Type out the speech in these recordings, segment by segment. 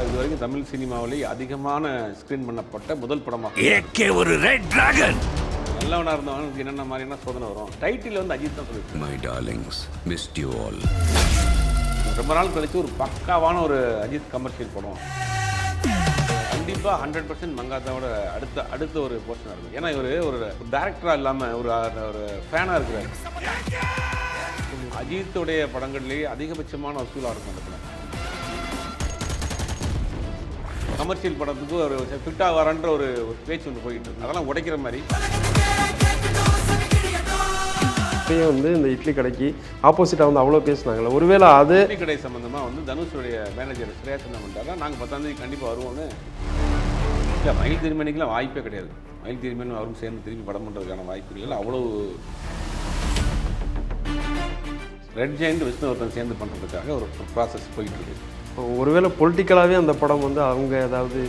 இது வரைக்கும் தமிழ் சினிமாவிலேயே அதிகமான ஸ்க்ரீன் பண்ணப்பட்ட முதல் படமாக ஏகே ஒரு ரெட் டிராகன். நல்லவனாக இருந்தவனுக்கு என்னென்ன மாதிரியான சோதனை வரும். டைட்டில் வந்து அஜித் தான் சொல்லியிருக்கேன். My darlings missed you all. ரொம்ப நாள் கழிச்சு ஒரு பக்காவான ஒரு அஜித் கமர்ஷியல் படம். கண்டிப்பாக 100% மங்காத்தாவோட அடுத்த ஒரு போர்ஷனாக இருக்கும். ஏன்னா இவர் ஒரு டேரக்டராக இல்லாமல் ஒரு ஃபேனாக இருக்கிறார். அஜித்துடைய படங்கள்லேயே அதிகபட்சமான வசூலாக இருக்கும் அந்த படம். கமர்ஷியல் படத்துக்கு ஒரு ஃபிட்டாக வரன்ற ஒரு பேச்சு ஒன்று போயிட்டு இருக்கு. அதெல்லாம் உடைக்கிற மாதிரி. இப்பயும் வந்து இந்த இட்லி கடைக்கு ஆப்போசிட்டாக வந்து அவ்வளோ பேசுனாங்களே, ஒருவேளை அது இட்லி கடை சம்மந்தமாக வந்து தனுஷுடைய மேனேஜர் ஸ்ரேயாஸ் என்ன பண்ணிட்டாரா, நாங்கள் 10ஆம் தேதி கண்டிப்பாக வருவோன்னு. இல்லை, மயில் திருமணிக்கெலாம் வாய்ப்பே கிடையாது. மயில் திருமணி அவரும் சேர்ந்து திரும்பி படம் பண்ணுறதுக்கான வாய்ப்பு இல்லை. அவ்வளோ ரெட் ஜெயண்ட் விஷ்ணுவர்தன் சேர்ந்து பண்ணுறதுக்காக ஒரு ப்ராசஸ் போயிட்டு இருக்கு. ஒருவேளை பொலிட்டிக்கலாகவே அந்த படம் வந்து அவங்க ஏதாவது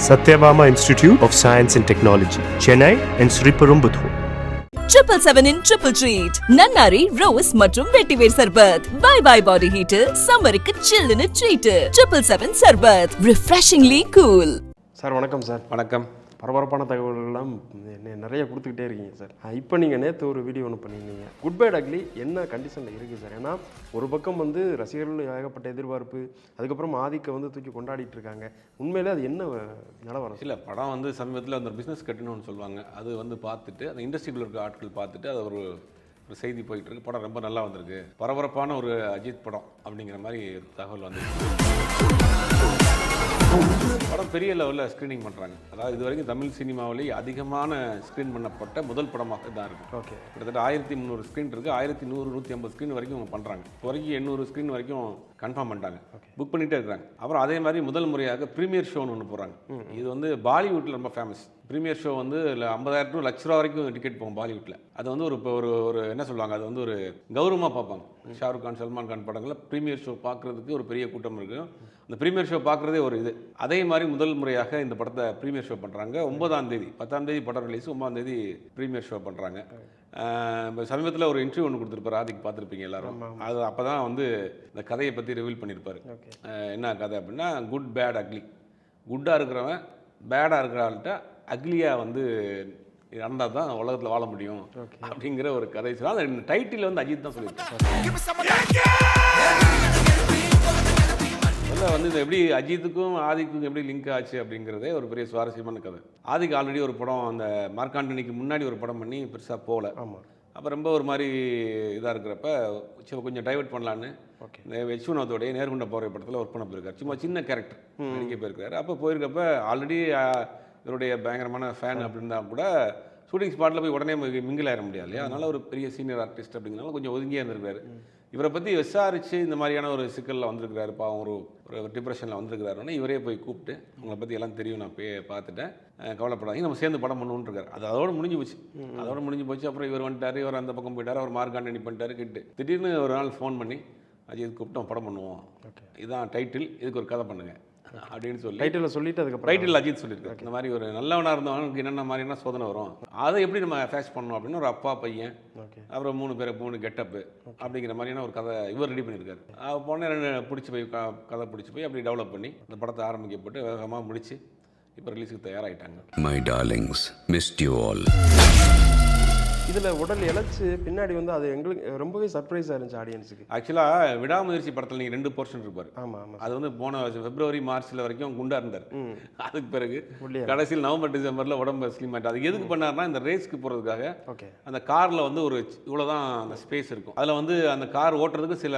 Satyabama Institute of Science and Technology, Chennai and Sriperumbudur. 777 in triple treat. Nannari, Rose மற்றும் வெட்டிவேர் சர்பத். Bye bye body heater. சம்மருக்கு சில்லுன்னு ட்ரீட். 777 சர்பத். Refreshingly cool. சார் வணக்கம் சார். வணக்கம். பரபரப்பான தகவல்கள்லாம் நிறைய கொடுத்துக்கிட்டே இருக்கீங்க சார். இப்போ நீங்கள் நேற்று ஒரு வீடியோ ஒன்று பண்ணியிருந்தீங்க. குட் பை அக்லி என்ன கண்டிஷனில் இருக்குது சார்? ஏன்னா ஒரு பக்கம் வந்து ரசிகர்கள் ஏகப்பட்ட எதிர்பார்ப்பு, அதுக்கப்புறம் ஆதிக்க வந்து தூக்கி கொண்டாடிட்டு இருக்காங்க. உண்மையிலே அது என்ன நிலவரம்? இல்லை, படம் வந்து சமீபத்தில் அந்த பிஸ்னஸ் கட்டுன்னு சொல்லுவாங்க. அது வந்து பார்த்துட்டு அந்த இண்டஸ்ட்ரியில் இருக்க ஆட்கள் பார்த்துட்டு அது ஒரு செய்தி போயிட்டு இருக்கு. படம் ரொம்ப நல்லா வந்திருக்கு, பரபரப்பான ஒரு அஜித் படம் அப்படிங்கிற மாதிரி தகவல் வந்துருக்கு. படம் பெரிய லெவலில் ஸ்க்ரீனிங் பண்ணுறாங்க. அதாவது இது வரைக்கும் தமிழ் சினிமாவிலேயே அதிகமான ஸ்க்ரீன் பண்ணப்பட்ட முதல் படமாக தான் இருக்குது. ஓகே, கிட்டத்தட்ட 1300 ஸ்க்ரீன் இருக்குது. 1100 150 ஸ்க்ரீன் வரைக்கும் அவங்க பண்ணுறாங்க. இப்போ வரைக்கும் 800 ஸ்க்ரீன் வரைக்கும் கன்ஃபார்ம் பண்ணிட்டாங்க, புக் பண்ணிகிட்டே இருக்கிறாங்க. அப்புறம் அதே மாதிரி முதல் முறையாக ப்ரீமியர் ஷோன்னு ஒன்று போகிறாங்க. இது வந்து பாலிவுட்டில் ரொம்ப ஃபேமஸ். ப்ரீமியர் ஷோ வந்து 50,000 to ₹1,00,000 வரைக்கும் டிக்கெட் போகும் பாலிவுட்டில். அது வந்து ஒரு என்ன சொல்லுவாங்க, அது வந்து ஒரு கௌரவமாக பார்ப்பாங்க. ஷாருக் கான், சல்மான் கான் படங்களில் ப்ரீமியர் ஷோ பார்க்குறதுக்கு ஒரு பெரிய கூட்டம் இருக்குது. அந்த ப்ரீமியர் ஷோ பார்க்குறதே ஒரு இது. அதே மாதிரி முதல் முறையாக இந்த படத்தை ப்ரீமியர் ஷோ பண்ணுறாங்க. 9ஆம் தேதி, 10ஆம் தேதி படம் ரிலீஸ், 9ஆம் தேதி ப்ரீமியர் ஷோ பண்ணுறாங்க. இப்போ சமீபத்தில் ஒரு இன்டர்வியூ ஒன்று கொடுத்துருப்பாரு, ஆதிக்கு பார்த்துருப்பீங்க எல்லாரும். அது அப்போ தான் வந்து இந்த கதையை பற்றி ரிவீல் பண்ணியிருப்பார். என்ன கதை அப்படின்னா, குட் பேட் அக்லி. குட்டாக இருக்கிறவன் பேடாக இருக்கிறாள்கிட்ட அக்லியாக வந்து இருந்தால் தான் உலகத்தில் வாழ முடியும் அப்படிங்கிற ஒரு கதை சொல்லலாம். அந்த டைட்டில் வந்து அஜித் தான் சொல்லியிருக்காங்க. வந்து இது எப்படி அஜித்துக்கும் ஆதிக்கும் எப்படி லிங்க் ஆச்சு அப்படிங்கிறதே ஒரு பெரிய சுவாரஸ்யமான கதை. ஆதிக்கு ஆல்ரெடி ஒரு படம் அந்த மார்க்காண்டனிக்கு முன்னாடி ஒரு படம் பண்ணி பெருசாக போகல. ஆமாம். அப்போ ரொம்ப ஒரு மாதிரி இதாக இருக்கிறப்ப கொஞ்சம் டைவெர்ட் பண்ணலான்னு இந்த விஸ்வநாதோடைய நேர்கொண்ட போகிற படத்தில் ஒர்க் பண்ண போயிருக்காரு. சும்மா சின்ன கேரக்டர் நடிக்க போயிருக்காரு. அப்போ போயிருக்கப்ப ஆல்ரெடி இவருடைய பயங்கரமான ஃபேன் அப்படின்னா கூட ஷூட்டிங் ஸ்பாட்டில் போய் உடனே மிங்கில் ஆயிட முடியாது இல்லையா? அதனால் ஒரு பெரிய சீனியர் ஆர்டிஸ்ட் அப்படிங்கிறனால கொஞ்சம் ஒதுங்கியே இருந்திருக்காரு. இவரை பற்றி விசாரித்து இந்த மாதிரியான ஒரு சிக்கலில் வந்திருக்கிறாரு, பாவம் ஒரு டிப்ரெஷனில் வந்திருக்கிறாருன்னா இவரே போய் கூப்பிட்டு உங்களை பற்றி எல்லாம் தெரியும், நான் போய் பார்த்துட்டேன், கவலைப்படாதீங்க, நம்ம சேர்ந்து படம் பண்ணுவோன்னு இருக்காரு. அதோடு முடிஞ்சு போச்சு. அப்புறம் இவர் வந்துட்டார், இவர் அந்த பக்கம் போயிட்டார், அவர் மார்க்காண்டனி பண்ணிட்டாரு கிட்டு. திடீர்னு ஒரு நாள் ஃபோன் பண்ணி அஜித் கூப்பிட்டு படம் பண்ணுவோம், இதுதான் டைட்டில், இதுக்கு ஒரு கதை பண்ணுங்க அப்படின்னு சொல்லி டைட்டில் சொல்லிட்டு அதுக்கப்புறம் டைட்டில் அஜித் சொல்லியிருக்காரு. இந்த மாதிரி ஒரு நல்லவனாக இருந்தவனுக்கு என்னென்ன மாதிரியான சோதனை வரும், அதை எப்படி நம்ம ஃபேஸ் பண்ணணும் அப்படின்னு ஒரு அப்பா பையன், அப்புறம் 3 கெட்டப்பு அப்படிங்கிற மாதிரியான ஒரு கதை இவர் ரெடி பண்ணியிருக்காரு. போன பிடிச்சி போய் கதை பிடிச்சி போய் அப்படி டெவலப் பண்ணி இந்த படத்தை ஆரம்பிக்கப்பட்டு வேகமாக முடிச்சு இப்போ ரிலீஸுக்கு தயாராகிட்டாங்க. My darlings missed you all. இதில் உடல் இழைச்சி பின்னாடி வந்து அது எங்களுக்கு ரொம்பவே சர்ப்ரைஸாக இருந்துச்சு ஆடியன்ஸுக்கு. ஆக்சுவலாக விடாமுயற்சி படத்தில் நீங்கள் 2 போர்ஷன் இருப்பார். ஆமாம். அது வந்து போன February Marchல வரைக்கும் குண்டா இருந்தார். அதுக்கு பிறகு கடைசியில் November Decemberல உடம்பு ஸ்லிம் ஆகிட்டு. அது எதுக்கு பண்ணார்னா, இந்த ரேஸ்க்கு போகிறதுக்காக அந்த காரில் வந்து ஒரு இவ்வளோதான் அந்த ஸ்பேஸ் இருக்கும். அதில் வந்து அந்த கார் ஓட்டுறதுக்கு சில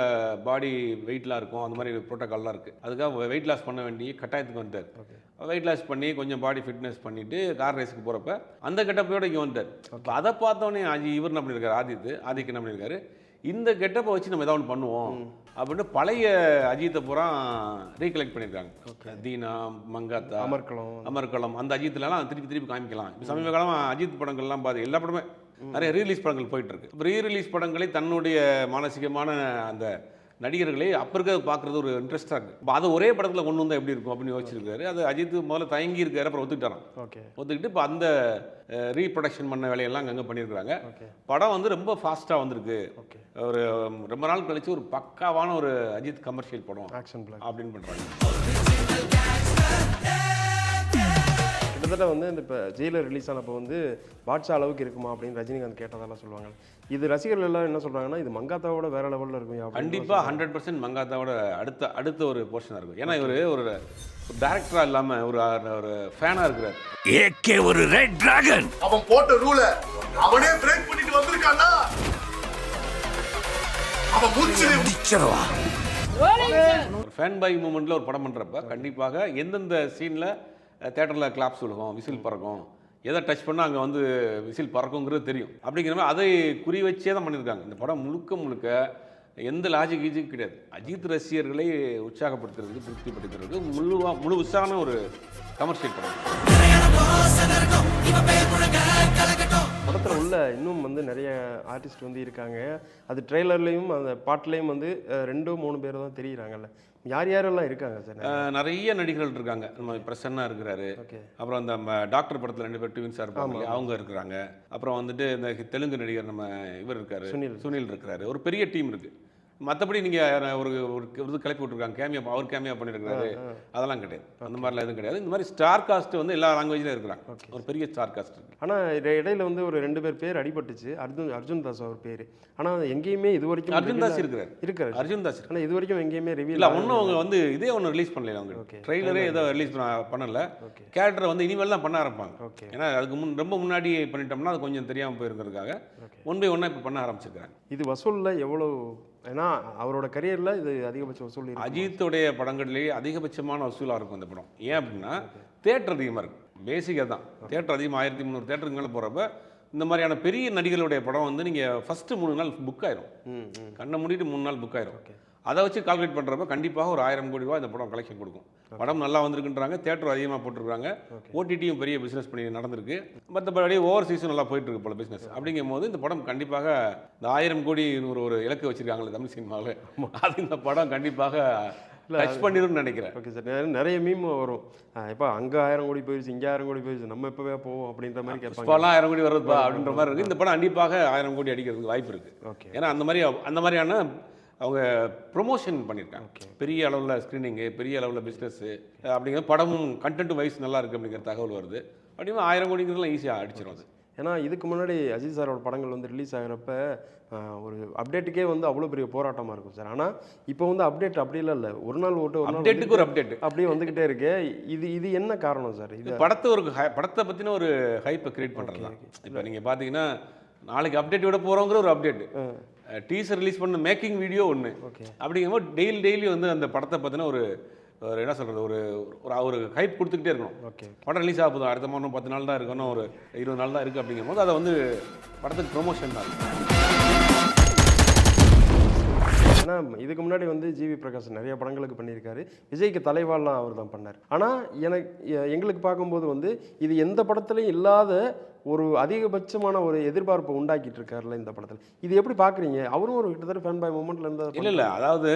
பாடி வெயிட்லாம் இருக்கும், அந்த மாதிரி ப்ரோட்டோக்கால்லாம் இருக்குது. அதுக்காக வெயிட் லாஸ் பண்ண வேண்டிய கட்டாயத்துக்கு வந்துட்டார். வெயிட் லாஸ் பண்ணி கொஞ்சம் பாடி ஃபிட்னஸ் பண்ணிவிட்டு கார் ரேஸுக்கு போகிறப்ப அந்த கெட்டப்பையோட இங்கே வந்துட்டார். இப்போ அதை பார்த்தோன்னே இவர் என்ன பண்ணியிருக்காரு, ஆதிக்கு என்ன பண்ணியிருக்காரு, இந்த கெட்டப்பை வச்சு நம்ம ஏதாவது ஒன்று பண்ணுவோம் அப்படின்னு பழைய அஜித்தை பூரா ரீகலெக்ட் பண்ணியிருக்காங்க. தீனா, மங்காத்தா, அமர்கலம் அந்த அஜித்லாம் திருப்பி காமிக்கலாம். இப்போ சமீப காலமாக அஜித் படங்கள்லாம் பார்த்து எல்லா படமே நிறைய ரீரிலீஸ் படங்கள் போயிட்டு இருக்கு. இப்போ ரீரிலீஸ் படங்களை தன்னுடைய மானசீகமான அந்த நடிகர்களே அப்போ இருக்கிறத பார்க்குறது ஒரு இன்ட்ரெஸ்ட்டாக இருக்குது. இப்போ அதை ஒரே படத்தில் கொண்டு வந்தால் எப்படி இருக்கும் அப்படின்னு யோசிச்சிருக்காரு. அது அஜித் முதல்ல தயங்கி இருக்காரு, அப்புறம் ஒத்துக்கிட்டாராம். ஒத்துக்கிட்டு இப்போ அந்த ரீப்ரொடக்ஷன் பண்ண வேலையெல்லாம் அங்கே பண்ணியிருக்கிறாங்க. படம் வந்து ரொம்ப ஃபாஸ்ட்டாக வந்திருக்கு. ஒரு ரொம்ப நாள் கழிச்சு ஒரு பக்காவான ஒரு அஜித் கமர்ஷியல் படம் அப்படின்னு பண்ணுறாங்க. கிட்டத்தட்ட வந்து இந்த இப்போ ஜெயிலர் ரிலீஸ் ஆனப்போ வந்து பாட்ஷா அளவுக்கு இருக்குமா அப்படின்னு ரஜினிகாந்த் கேட்டதெல்லாம் சொல்லுவாங்க. இது ரசிகர்கள் எல்லாம் என்ன சொல்கிறாங்கன்னா இது மங்காத்தாவோட வேற லெவலில் இருக்கும். கண்டிப்பாக 100% மங்காத்தாவோட அடுத்த ஒரு போர்ஷனாக இருக்கும். ஏன்னா இவர் ஒரு டைரக்டராக இல்லாமல் ஒரு ஃபேனாக இருக்கிறார். ஏகே ஒரு ரெட் டிராகன். அவன் போட்ட ரூல அவனே பிரேக் பண்ணிட்டு வந்திருக்கானா? அவன் முடிச்சிருவா. ஒரு ஃபேன் பாய் மூமெண்ட்டில் ஒரு படம் பண்ணுறப்ப கண்டிப்பாக எந்தெந்த சீனில் தேட்டரில் கிளாப்ஸ் விழுகும், விசில் பறக்கும், எதை டச் பண்ணால் அங்கே வந்து விசில் பறக்குங்கிறது தெரியும். அப்படிங்கிற மாதிரி அதை குறி வச்சே தான் பண்ணியிருக்காங்க. இந்த படம் முழுக்க எந்த லாஜிக் கிடையாது. அஜித் ரசிகர்களை உற்சாகப்படுத்துறதுக்கு, திருப்திப்படுத்துறதுக்கு முழுசான ஒரு கமர்ஷியல் படம். படத்தில் உள்ள இன்னும் வந்து நிறைய ஆர்டிஸ்ட் வந்து இருக்காங்க. அது ட்ரெய்லர்லேயும் அந்த பாட்டுலேயும் வந்து 2-3 பேர் தான் தெரியுறாங்கல்ல. யாரெல்லாம் இருக்காங்க சார்? நிறைய நடிகர்கள் இருக்காங்க. நம்ம பிரசன்னா இருக்கிறாரு. அப்புறம் அந்த டாக்டர் படத்தில் 2 பேர் ட்வின்ஸாக இருப்பாங்க, அவங்க இருக்கிறாங்க. அப்புறம் வந்துட்டு இந்த தெலுங்கு நடிகர் நம்ம இவர் இருக்காரு, சுனில் இருக்கிறாரு. ஒரு பெரிய டீம் இருக்கு. மற்றபடி நீங்கள் ஒரு இது கிளப்பி விட்டுருக்காங்க, அவர் கேமியா பண்ணியிருக்காரு, அதெல்லாம் கிடையாது. அந்த மாதிரிலாம் எதுவும் கிடையாது. இந்த மாதிரி ஸ்டார் காஸ்ட் வந்து எல்லா லாங்குவேஜ்லையும் இருக்கிறாங்க. ஒரு பெரிய ஸ்டார் காஸ்ட் இருக்கு. ஆனால் இடையில வந்து ஒரு 2 பேர் அடிபட்டுச்சு. அர்ஜுன் தாஸ் அவர் பேர். ஆனால் எங்கேயுமே இது வரைக்கும் அர்ஜுன் தாஸ் இருக்காரு. அர்ஜுன் தாஸ். ஆனால் இது வரைக்கும் எங்கேயுமே ரிவ்யூ இல்லை. ஒன்றும் அவங்க வந்து இதே ஒன்று ரிலீஸ் பண்ணல. அவங்க ட்ரெய்லரே ஏதோ ரிலீஸ் பண்ணல. கேரக்டரை வந்து இனிமேல் தான் பண்ண ஆரம்பிப்பாங்க. ஏன்னா அதுக்கு ரொம்ப முன்னாடி பண்ணிட்டோம்னா அது கொஞ்சம் தெரியாமல் போயிருக்கிறதுக்காக 1 by 1 இப்போ பண்ண ஆரம்பிச்சிருக்காங்க. இது வசூலில் எவ்வளோ? ஏன்னா அவரோட கரியரில் இது அதிகபட்ச வசூல். அஜித்துடைய படங்கள்லேயே அதிகபட்சமான வசூலாக இருக்கும் இந்த படம். ஏன் அப்படின்னா தேட்டர் அதிகமாக இருக்கும். பேசிக்காக தான் தேட்டர் அதிகமாக 1300 தேட்டருக்கு மேலே போகிறப்ப இந்த மாதிரியான பெரிய நடிகர்களுடைய படம் வந்து நீங்கள் ஃபஸ்ட்டு 3 நாள் புக் ஆயிரும். கண்ணை மூடிட்டு 3 நாள் புக் ஆயிரும். அதை வச்சு கால்குலேட் பண்ணுறப்ப கண்டிப்பாக ஒரு 1000 கோடி ரூபா இந்த படம் கலெக்ஷன் கொடுக்கும். படம் நல்லா வந்திருக்குன்றாங்க, தேட்டர் அதிகமாக போட்டிருக்காங்க, ஓடிடியும் பெரிய பிஸ்னஸ் பண்ணி நடந்திருக்கு. மற்றபடி ஓவர்சீஸும் நல்லா போயிட்டு இருக்கு போல பிஸ்னஸ். அப்படிங்கும் போது இந்த படம் கண்டிப்பாக இந்த 1000 கோடி ஒரு இலக்கு வச்சிருக்காங்களே தமிழ் சினிமாவில், அது இந்த படம் கண்டிப்பாக டச் பண்ணிருன்னு நினைக்கிறேன். Okay sir. நிறைய மீம் வரும். இப்போ அங்கே 1000 கோடி போயிடுச்சு, இங்கே 1000 கோடி போயிடுச்சு, நம்ம எப்போவே போவோம் அப்படின்ற மாதிரி கேட்பாங்க. இப்போலாம் 1000 கோடி வருதுப்பா அப்படின்ற மாதிரி இருக்குது. இந்த படம் கண்டிப்பாக 1000 கோடி அடிக்கிறதுக்கு வாய்ப்பு இருக்குது. ஓகே. ஏன்னா அந்த மாதிரியான அவங்க ப்ரொமோஷன் பண்ணியிருக்காங்க. பெரிய அளவில் ஸ்க்ரீனிங்கு, பெரிய அளவில் பிஸ்னஸ்ஸு அப்படிங்கிற படமும் கண்டென்ட் வைஸ் நல்லா இருக்குது அப்படிங்கிற தகவல் வருது. அப்படின்னா 1000 கோடிங்கிறதுலாம் ஈஸியாக அடிச்சிடும் அது. ஏன்னா இதுக்கு முன்னாடி அஜித் சாரோட படங்கள் வந்து ரிலீஸ் ஆகிறப்ப ஒரு அப்டேட்டுக்கே வந்து அவ்வளோ பெரிய போராட்டமாக இருக்கும் சார். ஆனால் இப்போ வந்து அப்டேட் அப்படிலாம் இல்லை. ஒரு நாள் ஓட்டு ஒரு அப்டேட்டுக்கு ஒரு அப்டேட் அப்படியே வந்துக்கிட்டே இருக்கு. இது என்ன காரணம் சார்? இது படத்தை பற்றின ஒரு ஹைப்பை கிரியேட் பண்ணுறது தான். இப்போ நீங்கள் பார்த்தீங்கன்னா நாளைக்கு அப்டேட் விட போகிறோங்கிற ஒரு அப்டேட்டு, டீசர் ரிலீஸ் பண்ண மேக்கிங் வீடியோ ஒன்று. அப்படிங்கும்போது டெய்லி வந்து அந்த படத்தை பற்றின ஒரு என்ன சொல்கிறது, ஒரு ஹைப் கொடுத்துக்கிட்டே இருக்கணும். படம் ரிலீஸ் ஆக போதும், அடுத்த மாதம் 10 நாள் தான் இருக்கணும், ஒரு 20 நாள் தான் இருக்குது. அப்படிங்கும்போது அதை வந்து படத்துக்கு ப்ரொமோஷன் தான். ஏன்னா இதுக்கு முன்னாடி வந்து ஜிவி பிரகாஷ் நிறைய படங்களுக்கு பண்ணியிருக்காரு. விஜய்க்கு தலைவாலாம் அவர் தான் பண்ணார். ஆனால் எங்களுக்கு பார்க்கும்போது வந்து இது எந்த படத்துலையும் இல்லாத ஒரு அதிகபட்சமான ஒரு எதிர்பார்ப்பை உண்டாக்கிட்டு இருக்காருல்ல இந்த படத்தில். இது எப்படி பார்க்குறீங்க? அவரும் ஒரு கிட்டத்தட்ட ஃபேன் பாய் மூமெண்ட்ல இருந்தால் இல்லை, அதாவது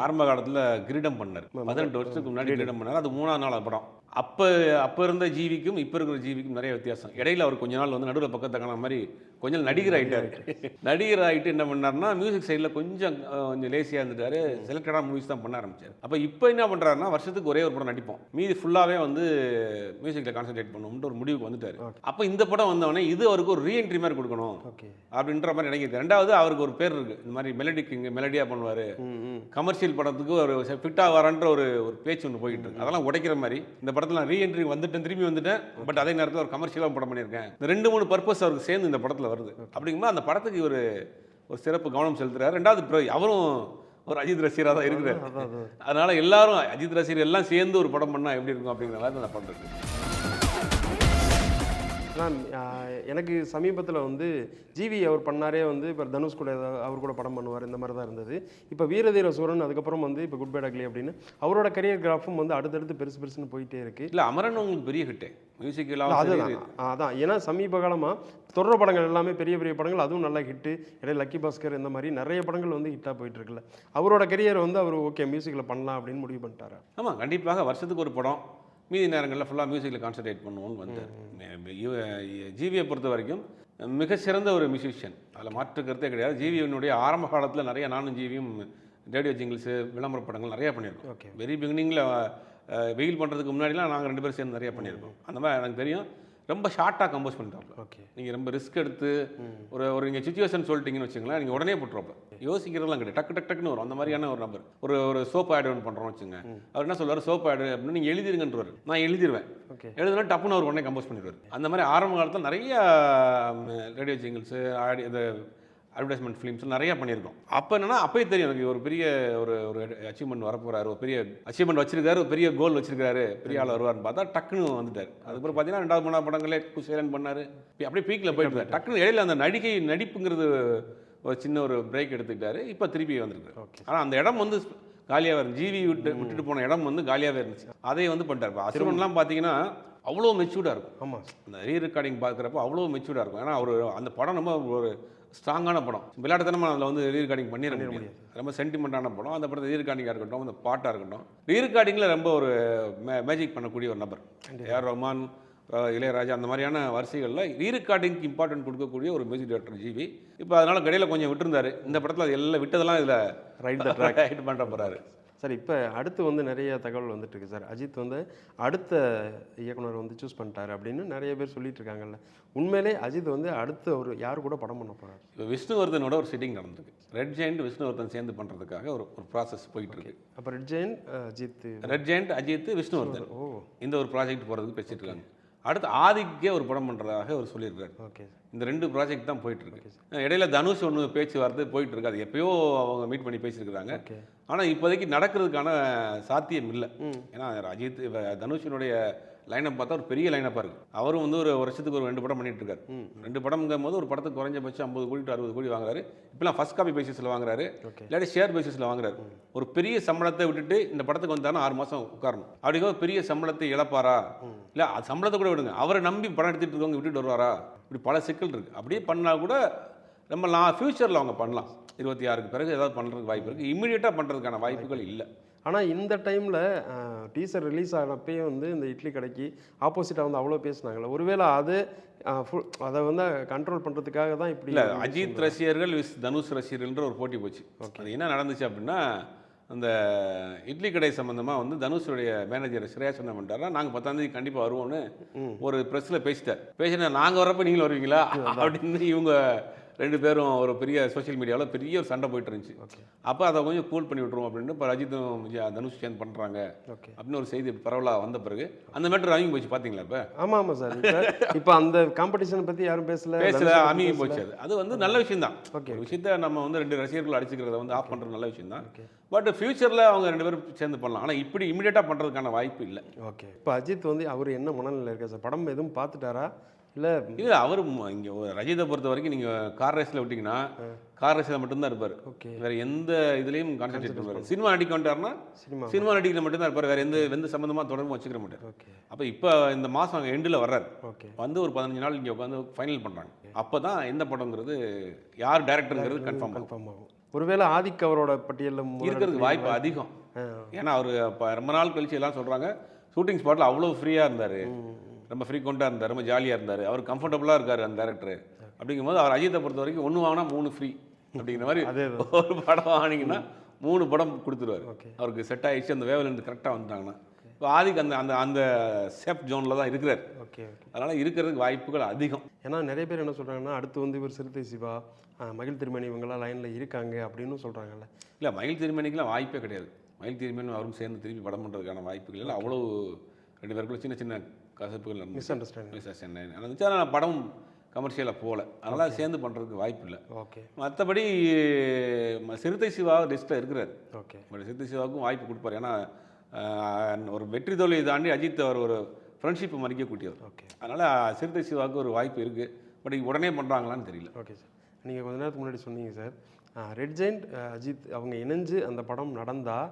ஆரம்ப காலத்தில் கிரீடம் பண்ணார். 18 வருஷத்துக்கு முன்னாடி கிரீடம் பண்ணார். அது 3ஆம் நாள் படம். அப்போ இருந்த ஜீவிக்கும் இப்போ இருக்கிற ஜீவிக்கும் நிறைய வித்தியாசம். இடையில அவர் கொஞ்ச நாள் வந்து நடுவில் பக்கத்தை காண மாதிரி கொஞ்சம் நடிகர் ஆகிட்டார். நடிகர் ஆகிட்டு என்ன பண்ணார்னா மியூசிக் சைடில் கொஞ்சம் லேசியாக இருந்துட்டாரு. செலக்டடான மூவிஸ் தான் பண்ண ஆரம்பிச்சார். அப்போ இப்போ என்ன பண்ணுறாருன்னா வருஷத்துக்கு ஒரே ஒரு படம் நடிப்போம், மீதி ஃபுல்லாகவே வந்து மியூசிக்கில் கான்சன்ட்ரேட் பண்ணணும்னு ஒரு முடிவுக்கு வந்துட்டார். அப்போ இந்த படம் வந்தவொடனே இது அவருக்கு ஒரு ரீஎன்ட்ரி மாதிரி கொடுக்கணும் அப்படின்ற மாதிரி நினைக்கிறது. ரெண்டாவது அவருக்கு ஒரு பேர் இருக்குது, இந்த மாதிரி மெலடியாக பண்ணுவார், கமர்ஷியல் படத்துக்கு ஒரு ஃபிட்டாக வரான்ற ஒரு பேச்சு ஒன்று போயிட்டு இருக்கு. அதெல்லாம் உடைக்கிற மாதிரி இந்த படத்தில் நான் ரீஎன்ட்ரி வந்துட்டேன், திரும்பி வந்துட்டேன். பட் அதே நேரத்தில் ஒரு கமர்ஷியலாக படம் பண்ணியிருக்கேன். இந்த 2-3 பர்பஸ் அவருக்கு சேர்ந்து இந்த படத்தில் வருது. அப்படிங்கும்போது அந்த படத்துக்கு ஒரு சிறப்பு கவனம் செலுத்துறாரு. ரெண்டாவது அவரும் ஒரு அஜித் ரசிகராக தான் இருக்கிறார். அதனால எல்லாரும் அஜித் ரசிகர் எல்லாம் சேர்ந்து ஒரு படம் பண்ணால் எப்படி இருக்கும் அப்படிங்கிற மாதிரி நான் பண்ணுறேன். ஆனால் எனக்கு சமீபத்தில் வந்து ஜிவி அவர் பண்ணாரே வந்து இப்போ தனுஷ் கூட அவர் கூட படம் பண்ணுவார், இந்த மாதிரி தான் இருந்தது. இப்போ வீரதீர சூரன், அதுக்கப்புறம் வந்து இப்போ குட் பை டக்லி அப்படின்னு அவரோட கரியர் கிராஃபும் வந்து அடுத்தடுத்து பெருசு பெருசுன்னு போயிட்டே இருக்குது. இல்லை அமரன் உங்களுக்கு பெரிய ஹிட்டு மியூசிக் எல்லாம் அதான் ஏன்னா சமீப காலமாக தொடர் படங்கள் எல்லாமே பெரிய பெரிய படங்கள், அதுவும் நல்லா ஹிட்டு. இடையே லக்கி பாஸ்கர் இந்த மாதிரி நிறைய படங்கள் வந்து ஹிட்டாக போயிட்டு இருக்குல்ல. அவரோட கரியர் வந்து அவர் ஓகே மியூசிக்கில் பண்ணலாம் அப்படின்னு முடிவு பண்ணிட்டாரு. ஆமாம், கண்டிப்பாக வருஷத்துக்கு ஒரு படம், மீதி நேரங்களில் ஃபுல்லாக மியூசிக்கில் கான்சன்ட்ரேட் பண்ணுவோம்னு வந்து ஜிவியை பொறுத்த வரைக்கும் மிக சிறந்த ஒரு மியூசிஷியன், அதில் மாற்றுக்கிறதே கிடையாது. ஜிவியினுடைய ஆரம்ப காலத்தில் நிறைய நானும் ஜிவியும் ரேடியோ ஜிங்கிள்ஸு விளம்பர படங்கள் நிறையா பண்ணியிருக்கோம். வெரி பிகினிங்கில் வெயில் பண்ணுறதுக்கு முன்னாடிலாம் நாங்கள் 2 பேரும் சேர்ந்து நிறையா பண்ணியிருக்கோம். அந்த மாதிரி எனக்கு தெரியும். ரொம்ப ஷார்ட்டாக கம்போஸ் பண்ணிட்டாங்க. ஓகே, நீங்கள் ரொம்ப ரிஸ்க் எடுத்து ஒரு நீங்கள் சுச்சுவேஷன் சொல்லிட்டீங்கன்னு வச்சுங்களேன், நீங்கள் உடனே போட்டுருப்ப யோசிக்கிறதுலாம் கிடையாது, டக்குன்னு வரும். அந்த மாதிரியான ஒரு நம்பர். ஒரு சோப் ஆட் ஒன்று பண்ணுறோம் வச்சுங்க, அவர் என்ன சொல்லுவார், சோப் ஆடு அப்படின்னு நீங்கள் எழுதிருங்கன்றவர், நான் எழுதிடுவேன். எழுதுனா டப்புன்னு அவர் உடனே கம்போஸ் பண்ணிடுவார். அந்த மாதிரி ஆரம்ப காலத்தில் நிறைய ரேடியோ ஜிங்கிள்ஸு இந்த அட்வர்டைஸ்மெண்ட் ஃபிலிம்ஸ் நிறையா பண்ணியிருக்கோம். அப்போ என்னன்னா அப்போயே தெரியும் எனக்கு ஒரு பெரிய ஒரு அச்சீவ்மெண்ட் வரப்போகிறாரு, ஒரு பெரிய அச்சீவ்மெண்ட் வச்சிருக்காரு, ஒரு பெரிய கோல் வச்சிருக்காரு, பெரிய ஆள் வருவார்னு பார்த்தா டக்குன்னு வந்துட்டார். அதுக்கப்புறம் பார்த்தீங்கன்னா 2வது 3வது படங்களே குசேலன் பண்ணார், அப்படியே பீக்கில் போயிட்டு இருந்தார். டக்குன்னு இடையில அந்த நடிப்புங்கிறது ஒரு சின்ன ஒரு பிரேக் எடுத்துக்கிட்டாரு. இப்போ திருப்பி வந்திருக்காரு. ஆனால் அந்த இடம் வந்து காலியாகவே இருந்துச்சு. ஜிவி விட்டுட்டு போன இடம் வந்து காலியாகவே இருந்துச்சு. அதை வந்து பண்ணிட்டார். இப்போ அசுரன்லாம் பார்த்தீங்கன்னா அவ்வளோ மெச்சூர்டாக இருக்கும். ஆமாம், அந்த ரீ ரெக்கார்டிங் பார்க்குறப்போ அவ்வளோ மெச்சூர்டாக இருக்கும். ஏன்னா அந்த படம் ரொம்ப ஒரு ஸ்ட்ராங்கான படம், விளையாட்டுத்தனமாக அதில் வந்து ரீ ரெக்கார்டிங் பண்ணிட முடியாது. ரொம்ப சென்டிமெண்ட்டான படம். அந்த படத்தை ரீ ரெக்கார்டிங்காக இருக்கட்டும், அந்த பாட்டாக இருக்கட்டும், ரீ ரெக்கார்டிங்கில் ரொம்ப ஒரு மேஜிக் பண்ணக்கூடிய ஒரு நபர். ஏஆர் ரஹ்மான், இளையராஜா அந்த மாதிரியான வரிசைகளில் ரீ ரெக்கார்டிங்க்கு இம்பார்ட்டன்ட் கொடுக்கக்கூடிய ஒரு மியூசிக் டைரக்டர் ஜிவி. இப்போ அதனால் கடையில் கொஞ்சம் விட்டுருந்தாரு. இந்த படத்தில் அது எல்லாம் விட்டதெல்லாம் இதில் ரைட் பண்ணுற போகிறாரு. சார் இப்போ அடுத்து வந்து நிறைய தகவல் வந்துட்டு இருக்கு சார். அஜித் வந்து அடுத்த இயக்குனர் வந்து சூஸ் பண்ணிட்டாரு அப்படின்னு நிறைய பேர் சொல்லிட்டு இருக்காங்கல்ல. உண்மையிலே அஜித் வந்து அடுத்த ஒரு யார் கூட படம் பண்ண போறாரு? இப்போ விஷ்ணுவர்தனோட ஒரு சிட்டிங் நடந்திருக்கு. ரெட் ஜெயண்ட் விஷ்ணுவர்தன் சேர்ந்து பண்ணுறதுக்காக ஒரு ப்ராசஸ் போயிட்டு இருக்கு. அப்போ ரெட் ஜெயண்ட் அஜித், ரெட் ஜெயண்ட் அஜித் விஷ்ணுவர்தன் இந்த ஒரு ப்ராஜெக்ட் போகிறதுக்கு பேசிட்டு இருக்காங்க. அடுத்து ஆதிக்கே ஒரு படம் பண்ணுறதாக அவர் சொல்லியிருக்காரு. ஓகே, இந்த 2 ப்ராஜெக்ட் தான் போயிட்டு இருக்கு. இடையில தனுஷ் ஒன்று பேச்சுவார்த்தை போயிட்டு இருக்கு. அது எப்பயோ அவங்க மீட் பண்ணி பேசியிருக்கிறாங்க. ஆனால் இப்போதைக்கு நடக்கிறதுக்கான சாத்தியம் இல்லை. ஏன்னா அஜித் தனுஷினுடைய லைனப் பார்த்தா ஒரு பெரிய லைனப்பாக இருக்குது. அவரும் வந்து ஒரு வருஷத்துக்கு ஒரு 2 படம் பண்ணிட்டு இருக்காரு. 2 படம்ங்கும் போது ஒரு படத்துக்கு குறைஞ்சபட்சம் 50 கோடி to 60 கோடி வாங்குறாரு. இப்பெல்லாம் ஃபர்ஸ்ட் காப்பி பேசிஸில் வாங்குறாரு, இல்லாட்டி ஷேர் பேசிஸில் வாங்குறாரு. ஒரு பெரிய சம்பளத்தை விட்டுட்டு இந்த படத்துக்கு வந்தாலும் 6 மாதம் உட்காரணும். அப்படிங்கிற பெரிய சம்பளத்தை இழப்பாரா? இல்லை அது சம்பளத்தை கூட விடுங்க, அவரை நம்பி படம் எடுத்துகிட்டு இருக்கவங்க விட்டுட்டு வருவாரா? இப்படி பல சிக்கல் இருக்குது. அப்படியே பண்ணால் கூட நம்ம ஃபியூச்சரில் அவங்க பண்ணலாம். 26க்கு பிறகு ஏதாவது பண்ணுறதுக்கு வாய்ப்பு இருக்குது. இம்மிடியேட்டாக பண்ணுறதுக்கான வாய்ப்புகள் இல்லை. ஆனால் இந்த டைமில் டீசர் ரிலீஸ் ஆனப்பயே வந்து இந்த இட்லி கடைக்கு ஆப்போசிட்டாக வந்து அவ்வளோ பேசினாங்களே, ஒருவேளை அது அதை வந்து கண்ட்ரோல் பண்ணுறதுக்காக தான் இப்படி? இல்லை, அஜித் ரசிகர்கள் தனுஷ் ரசிகர்கள்ன்ற ஒரு போட்டி போச்சு. அது என்ன நடந்துச்சு அப்படின்னா, அந்த இட்லி கடை சம்மந்தமாக வந்து தனுஷுடைய மேனேஜர் ஸ்ரேயா என்ன பண்ணிட்டாரா, நாங்கள் 10ஆம் தேதி கண்டிப்பாக வருவோன்னு ஒரு ப்ரெஸ்ஸில் பேசினா நாங்கள் வரப்போ நீங்களும் வருவீங்களா அப்படின்னு இவங்க 2 பேரும் ஒரு பெரிய சோஷியல் மீடியாவில் பெரிய ஒரு சண்டை போயிட்டு இருந்துச்சு. அப்போ அதை கொஞ்சம் கூல் பண்ணி விட்ருவோம் அப்படின்னு இப்போ அஜித்தும் தனுஷ் சேர்ந்து பண்ணுறாங்க அப்படின்னு ஒரு செய்தி பரவலாக வந்த பிறகு அந்த மேட்டர் அமைங்கி போச்சு. பார்த்தீங்களா? இப்போ ஆமாம் சார், இப்போ அந்த காம்படிஷனை பற்றி யாரும் பேசல அமைங்கி போச்சு. அது வந்து நல்ல விஷயம் தான். ஒரு விஷயத்த நம்ம வந்து 2 ரசிகர்கள் அடிச்சுக்கிறத வந்து ஆஃப் பண்ணுறது நல்ல விஷயம் தான். பட் ஃபியூச்சரில் அவங்க 2 பேரும் சேர்ந்து பண்ணலாம். ஆனால் இப்படி இமீடியட்டாக பண்ணுறதுக்கான வாய்ப்பு இல்லை. ஓகே, இப்போ அஜித் வந்து அவர் என்ன மனநிலையில் இருக்கா சார்? படம் எதுவும் பார்த்துட்டாரா? இல்லை அவர் இங்கே ரஜித்தை பொறுத்த வரைக்கும் நீங்கள் கார் ரேஸில் விட்டிங்கன்னா கார் ரேஸில் மட்டும்தான் இருப்பார். வேறு எந்த இதுலேயும் கான்சன்ட்ரேட் பண்ணுவார். சினிமா நடிக்க வந்துட்டார்னா சினிமா நடிக்கிற மட்டும்தான் இருப்பார். வேறு எந்த சம்மந்தமாக தொடர்பு வச்சுக்கிற மாட்டார். அப்போ இப்போ இந்த மாதம் எண்டில் வர்றாரு. வந்து ஒரு 15 நாள் இங்கே உட்காந்து ஃபைனல் பண்ணுறாங்க. அப்போ தான் எந்த படங்கிறது யார் டைரக்டருங்கிறது கன்ஃபார்ம் ஆகும். ஒருவேளை ஆதிக் அவரோட பட்டியலில் இருக்கிறதுக்கு வாய்ப்பு அதிகம். ஏன்னா அவர் இப்போ ரொம்ப நாள் கழிச்சு எல்லாம் சொல்கிறாங்க ஷூட்டிங் ஸ்பாட்டில் அவ்வளோ ஃப்ரீயாக இருந்தார், ரொம்ப ஃப்ரீக்வெண்ட்டாக இருந்தார், ரொம்ப ஜாலியாக இருந்தார், அவர் கம்ஃபர்டபுளாக இருக்கார் அந்த டேரக்டர். அப்படிங்கும்போது அவர் அஜித்தை பொறுத்த வரைக்கும் 1 வாங்கினா 3 ஃப்ரீ அப்படிங்கிற மாதிரி ஒரு படம் வாங்கினீங்கன்னா 3 படம் கொடுத்துருவார். அவருக்கு செட் ஆகிடுச்சு, அந்த வேவ்லேருந்து கரெக்டாக வந்துட்டாங்கன்னா. இப்போ ஆதிக்கு அந்த அந்த அந்த சேஃப் ஜோனில் தான் இருக்கிறார். அதனால் இருக்கிறதுக்கு வாய்ப்புகள் அதிகம். ஏன்னா நிறைய பேர் என்ன சொல்கிறாங்கன்னா அடுத்து வந்து இவர் சிறுத்தை சிவா, மகிழ் திருமணி இவங்கெல்லாம் லைனில் இருக்காங்க அப்படின்னு சொல்கிறாங்கல்ல. இல்லை, மகிழ் திருமணிக்கெலாம் வாய்ப்பே கிடையாது. மகிழ் திருமணி அவரும் சேர்ந்து திருப்பி படம் பண்ணுறதுக்கான வாய்ப்புகள் இல்லை. அவ்வளோ 2 பேருக்குள்ள சின்ன சின்ன கசப்புகள் மிஸ் அண்டர்ஸ்டாண்டிங் நடந்துச்சு. ஆனால் படம் கமர்ஷியலாக போகல, அதனால் சேர்ந்து பண்ணுறதுக்கு வாய்ப்பு இல்லை. ஓகே, மற்றபடி சிறுத்தை சிவா லிஸ்ட்டில் இருக்கிறார். ஓகே, பட் சிறுத்தை சிவாவுக்கும் வாய்ப்பு கொடுப்பார். ஏன்னா ஒரு வெற்றி தோல்வியை தாண்டி அஜித் அவர் ஒரு ஃப்ரெண்ட்ஷிப்பை மதிக்கக்கூடியவர். ஓகே அதனால் சிறுத்தை சிவாவுக்கு ஒரு வாய்ப்பு இருக்குது. பட் உடனே பண்ணுறாங்களான்னு தெரியல. Okay sir. நீங்கள் கொஞ்ச நேரத்துக்கு முன்னாடி சொன்னீங்க சார், ரெட் ஜெயண்ட் அஜித் அவங்க இணைஞ்சு அந்த படம் நடந்தால்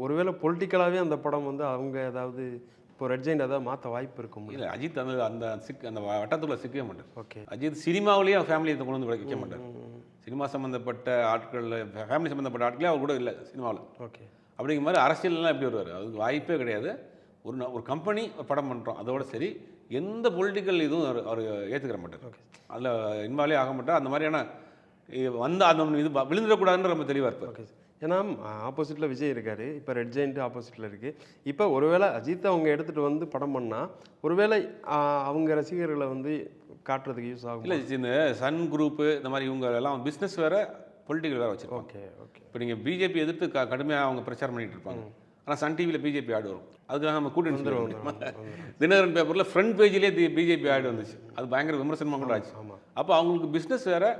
ஒருவேளை பொலிட்டிக்கலாகவே அந்த படம் வந்து அவங்க ஏதாவது இப்போ ரெட் ஜெயண்ட் ஏதாவது மாற்ற வாய்ப்பு இருக்கும்? இல்லை, அஜித் அந்த அந்த வட்டத்துக்குள்ள சிக்கவே மாட்டார். ஓகே. அஜித் சினிமாவிலேயே ஃபேமிலியை கொண்டு வந்து வைக்க மாட்டார். சினிமா சம்மந்தப்பட்ட ஆட்கள், ஃபேமிலி சம்மந்தப்பட்ட ஆட்களே அவர் கூட இல்லை சினிமாவில். ஓகே. அப்படிங்கிற மாதிரி அரசியல்லாம் எப்படி வருவார்? அதுக்கு வாய்ப்பே கிடையாது. ஒரு கம்பெனி படம் பண்ணுறோம், அதோட சரி, எந்த பொலிட்டிக்கல் இதுவும் அவர் ஏற்றுக்கிற மாட்டார். ஓகே. அதில் இன்வால்வே ஆக மாட்டார். அந்த மாதிரியான வந்து அந்த இது விழுந்துடக்கூடாதுன்னு ரொம்ப தெளிவாக இருப்பார். Okay sir. ஏன்னா ஆப்போசிட்டில் விஜய் இருக்கார், இப்போ ரெட் ஜெயண்ட் ஆப்போசிட்டில் இருக்குது. இப்போ ஒருவேளை அஜித் அவங்க எடுத்துகிட்டு வந்து படம் பண்ணால் ஒருவேளை அவங்க ரசிகர்களை வந்து காட்டுறதுக்கு யூஸ் ஆகும். இல்லை, இந்த சன் குரூப்பு இந்த மாதிரி இவங்க எல்லாம் பிஸ்னஸ் வேறு பொலிட்டிக்கல் வேறு வச்சுருப்பாங்க. Okay okay. இப்போ நீங்கள் பிஜேபி எதிர்த்து கடுமையாக அவங்க பிரச்சாரம் பண்ணிகிட்டு இருப்பாங்க. ஆனால் சன் டிவியில் பிஜேபி ஆடு வரும். அதுக்காக நம்ம கூட்டணி தினகரன் பேப்பரில் ஃப்ரண்ட் பேஜ்லேயே பிஜேபி ஆடு வந்துச்சு. அது பயங்கர விமர்சனமாக கூட ஆச்சு. அப்போ அவங்களுக்கு பிஸ்னஸ் வேறு,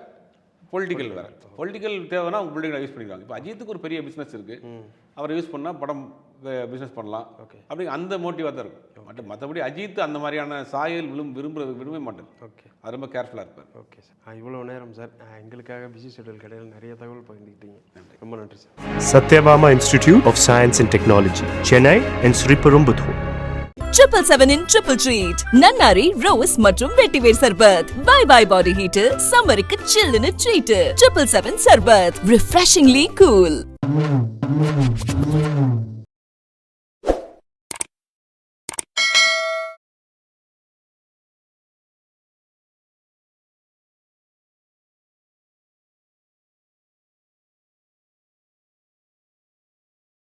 பொலிட்டிக்கல் வேறு. பொலிட்டிக்கல் தேவைன்னா அவங்க பொலிட்டிக்கல் யூஸ் பண்ணிடுவாங்க. இப்போ அஜித்துக்கு ஒரு பெரிய பிஸ்னஸ் இருக்குது, அவரை யூஸ் பண்ணால் படம் பிஸ்னஸ் பண்ணலாம். ஓகே. அப்படி அந்த மோட்டிவாக தான் இருக்கும். மற்றபடி அஜித் அந்த மாதிரியான சாயல் விரும்பவே மாட்டேன். ஓகே. அது ரொம்ப கேர்ஃபுல்லாக இருப்பார். Okay sir. இவ்வளோ நேரம் சார் எங்களுக்காக பிஸி ஷெட்யூல் கிடையாது, நிறைய தகவல் பகிர்ந்துக்கிட்டீங்க. ரொம்ப நன்றி sir. Satyabama Institute of Science and Technology, Chennai and Sriperumbudur. 777 in triple treat. Nannari, Rose மற்றும் வெட்டிவேர் சர்பத். Bye bye body heater. சம்மருக்கு சில்லுன்னு ட்ரீட். 777 சர்பத். Refreshingly cool.